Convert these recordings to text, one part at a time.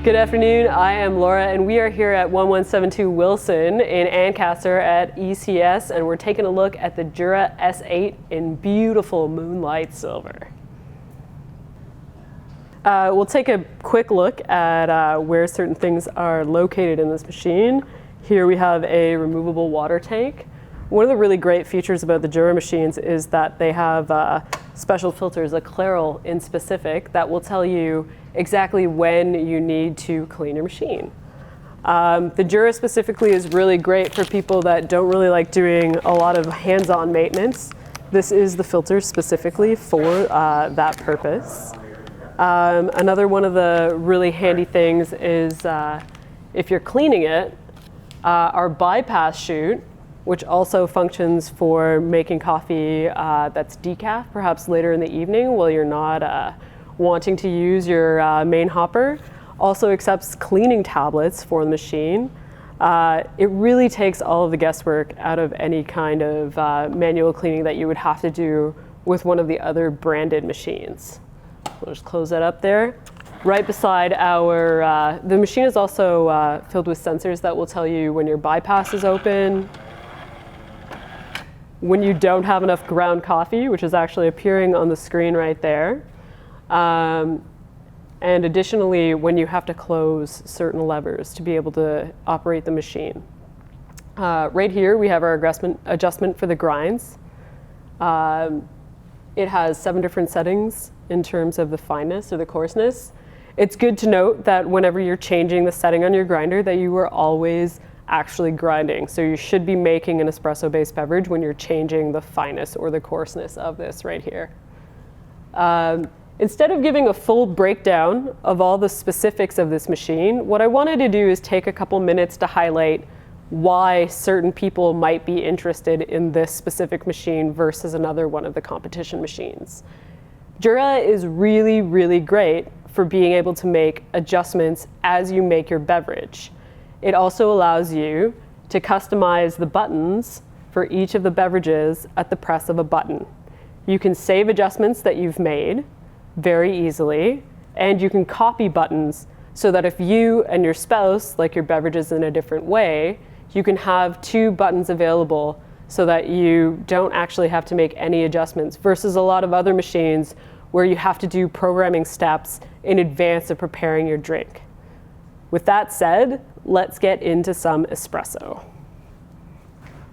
Good afternoon, I am Laura and we are here at 1172 Wilson in Ancaster at ECS, and we're taking a look at the Jura S8 in beautiful moonlight silver. We'll take a quick look at where certain things are located in this machine. Here we have a removable water tank. One of the really great features about the Jura machines is that they have special filters, a Clairol in specific, that will tell you exactly when you need to clean your machine. The Jura specifically is really great for people that don't really like doing a lot of hands-on maintenance. This is the filter specifically for that purpose. Another one of the really handy things is if you're cleaning it, our bypass chute, which also functions for making coffee that's decaf, perhaps later in the evening while you're not wanting to use your main hopper, also accepts cleaning tablets for the machine. It really takes all of the guesswork out of any kind of manual cleaning that you would have to do with one of the other branded machines. We'll just close that up there. Right beside our, the machine is also filled with sensors that will tell you when your bypass is open, when you don't have enough ground coffee, which is actually appearing on the screen right there. And additionally, when you have to close certain levers to be able to operate the machine. Right here, we have our adjustment for the grinds. It has 7 different settings in terms of the fineness or the coarseness. It's good to note that whenever you're changing the setting on your grinder, that you are always actually grinding. So you should be making an espresso-based beverage when you're changing the fineness or the coarseness of this right here. Instead of giving a full breakdown of all the specifics of this machine, what I wanted to do is take a couple minutes to highlight why certain people might be interested in this specific machine versus another one of the competition machines. Jura is really, really great for being able to make adjustments as you make your beverage. It also allows you to customize the buttons for each of the beverages at the press of a button. You can save adjustments that you've made very easily, and you can copy buttons so that if you and your spouse like your beverages in a different way, you can have 2 buttons available so that you don't actually have to make any adjustments versus a lot of other machines where you have to do programming steps in advance of preparing your drink. With that said, let's get into some espresso.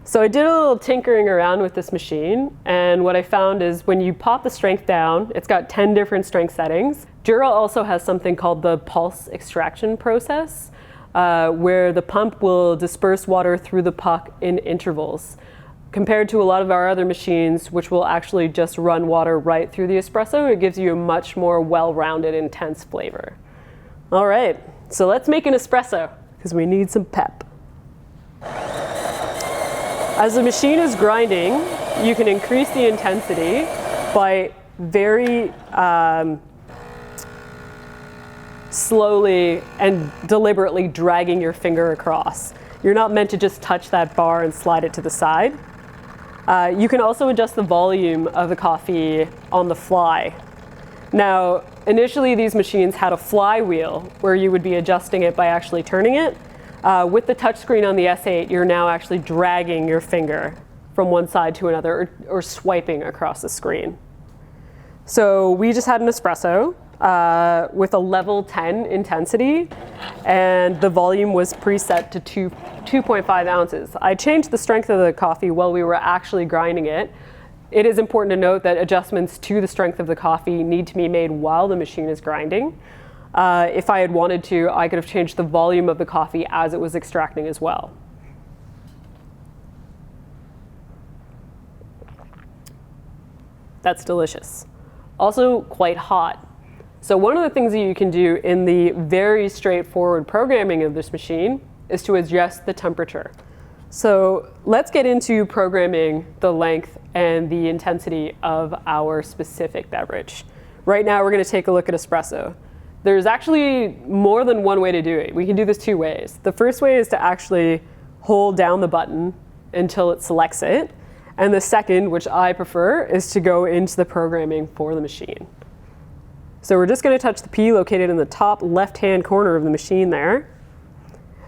So I did a little tinkering around with this machine, and what I found is when you pop the strength down, it's got 10 different strength settings. Jura also has something called the pulse extraction process, where the pump will disperse water through the puck in intervals, compared to a lot of our other machines, which will actually just run water right through the espresso. It gives you a much more well-rounded, intense flavor. All right, so let's make an espresso, because we need some pep. As the machine is grinding, you can increase the intensity by very slowly and deliberately dragging your finger across. You're not meant to just touch that bar and slide it to the side. You can also adjust the volume of the coffee on the fly. Now, initially these machines had a flywheel where you would be adjusting it by actually turning it. With the touchscreen on the S8, you're now actually dragging your finger from one side to another or swiping across the screen. So we just had an espresso with a level 10 intensity, and the volume was preset to 2.5 ounces. I changed the strength of the coffee while we were actually grinding it. It is important to note that adjustments to the strength of the coffee need to be made while the machine is grinding. If I had wanted to, I could have changed the volume of the coffee as it was extracting as well. That's delicious. Also quite hot. So one of the things that you can do in the very straightforward programming of this machine is to adjust the temperature. So let's get into programming the length and the intensity of our specific beverage. Right now we're going to take a look at espresso. There's actually more than one way to do it. We can do this 2 ways. The first way is to actually hold down the button until it selects it. And the second, which I prefer, is to go into the programming for the machine. So we're just going to touch the P located in the top left-hand corner of the machine there.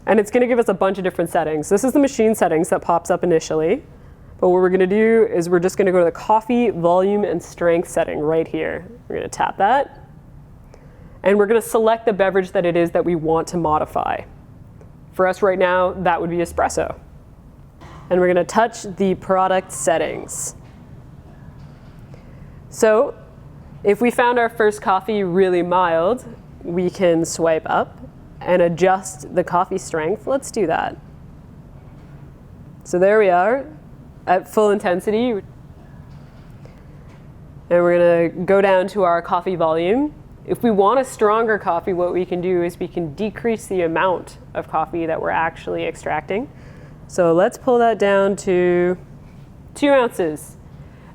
And it's going to give us a bunch of different settings. This is the machine settings that pops up initially. But what we're going to do is we're just going to go to the coffee volume and strength setting right here. We're going to tap that. And we're going to select the beverage that it is that we want to modify. For us right now, that would be espresso. And we're going to touch the product settings. So if we found our first coffee really mild, we can swipe up and adjust the coffee strength. Let's do that. So there we are at full intensity. And we're going to go down to our coffee volume. If we want a stronger coffee, what we can do is we can decrease the amount of coffee that we're actually extracting. So let's pull that down to 2 ounces.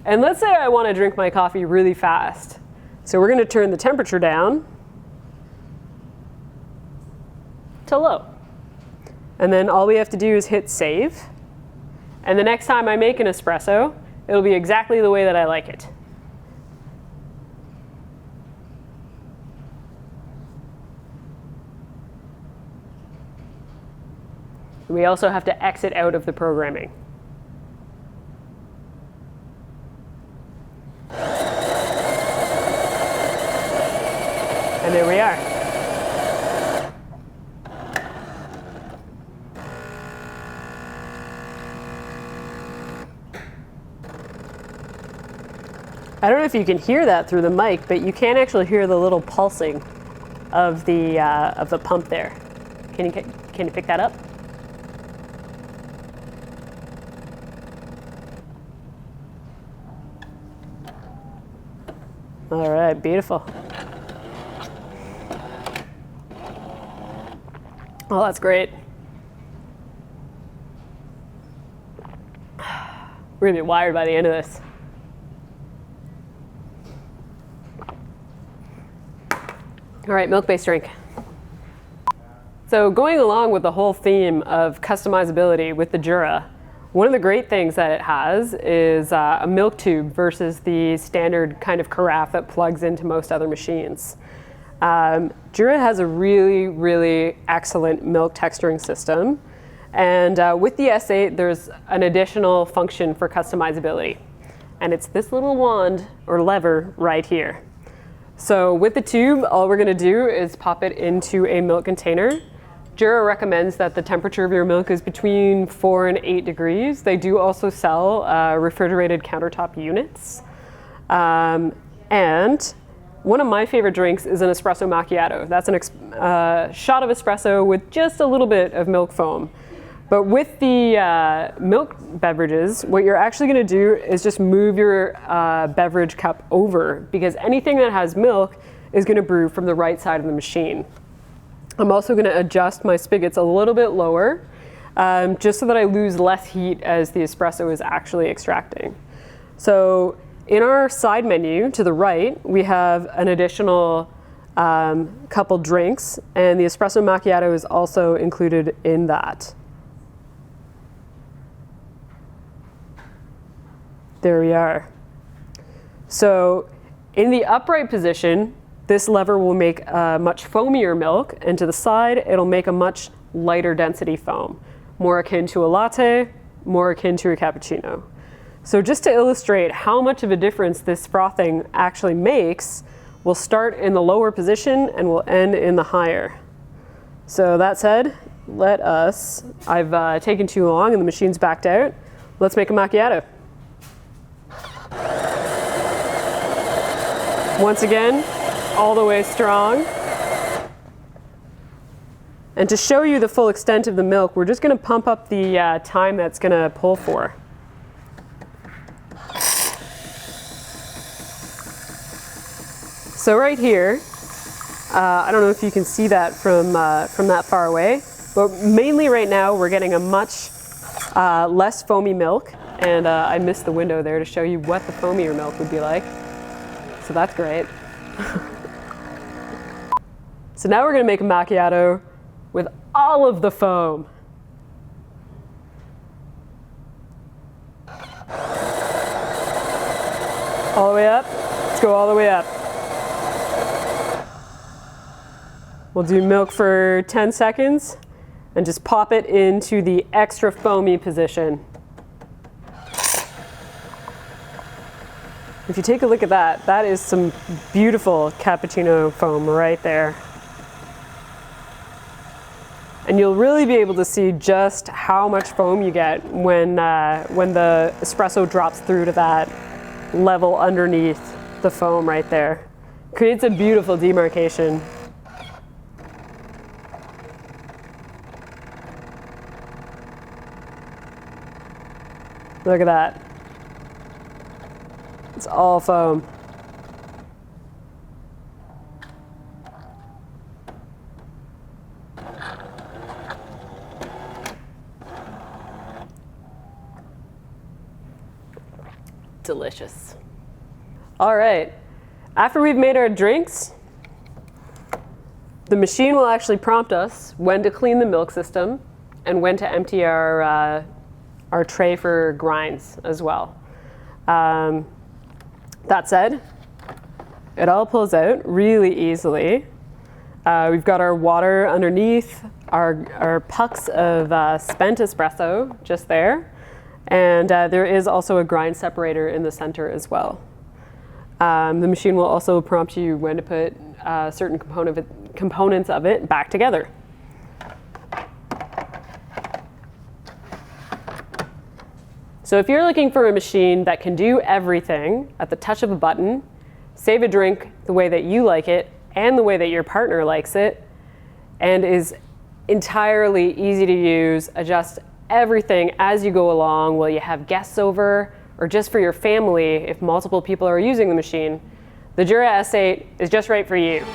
And let's say I want to drink my coffee really fast. So we're going to turn the temperature down to low. And then all we have to do is hit save. And the next time I make an espresso, it'll be exactly the way that I like it. We also have to exit out of the programming. And there we are. I don't know if you can hear that through the mic, but you can actually hear the little pulsing of the pump there. Can you pick that up? All right, beautiful. Oh, that's great. We're gonna be wired by the end of this. All right, milk-based drink. So going along with the whole theme of customizability with the Jura, one of the great things that it has is a milk tube versus the standard kind of carafe that plugs into most other machines. Jura has a really, really excellent milk texturing system. And with the S8, there's an additional function for customizability. And it's this little wand or lever right here. So with the tube, all we're gonna do is pop it into a milk container. Jura recommends that the temperature of your milk is between 4 and 8 degrees. They do also sell refrigerated countertop units. And one of my favorite drinks is an espresso macchiato. That's a shot of espresso with just a little bit of milk foam. But with the milk beverages, what you're actually going to do is just move your beverage cup over, because anything that has milk is going to brew from the right side of the machine. I'm also going to adjust my spigots a little bit lower, just so that I lose less heat as the espresso is actually extracting. So in our side menu to the right, we have an additional couple drinks, and the espresso macchiato is also included in that. There we are. So in the upright position, this lever will make a much foamier milk, and to the side, it'll make a much lighter density foam, more akin to a latte, more akin to a cappuccino. So just to illustrate how much of a difference this frothing actually makes, we'll start in the lower position and we'll end in the higher. So that said, I've taken too long and the machine's backed out. Let's make a macchiato. Once again, all the way strong. And to show you the full extent of the milk, we're just going to pump up the time that's going to pull for. So right here, I don't know if you can see that from that far away, but mainly right now we're getting a much less foamy milk, and I missed the window there to show you what the foamier milk would be like. So that's great. So now we're going to make a macchiato with all of the foam. All the way up. Let's go all the way up. 3, 2, 1. We'll do milk for 10 seconds and just pop it into the extra foamy position. If you take a look at that, that is some beautiful cappuccino foam right there. And you'll really be able to see just how much foam you get when the espresso drops through to that level underneath the foam right there. Creates a beautiful demarcation. Look at that. It's all foam. Delicious. All right, after we've made our drinks, the machine will actually prompt us when to clean the milk system and when to empty our tray for grinds as well. That said, it all pulls out really easily. We've got our water underneath, our pucks of spent espresso just there. And there is also a grind separator in the center as well. The machine will also prompt you when to put certain components of it back together. So if you're looking for a machine that can do everything at the touch of a button, save a drink the way that you like it and the way that your partner likes it, and is entirely easy to use, adjust everything as you go along while you have guests over or just for your family if multiple people are using the machine, the Jura S8 is just right for you.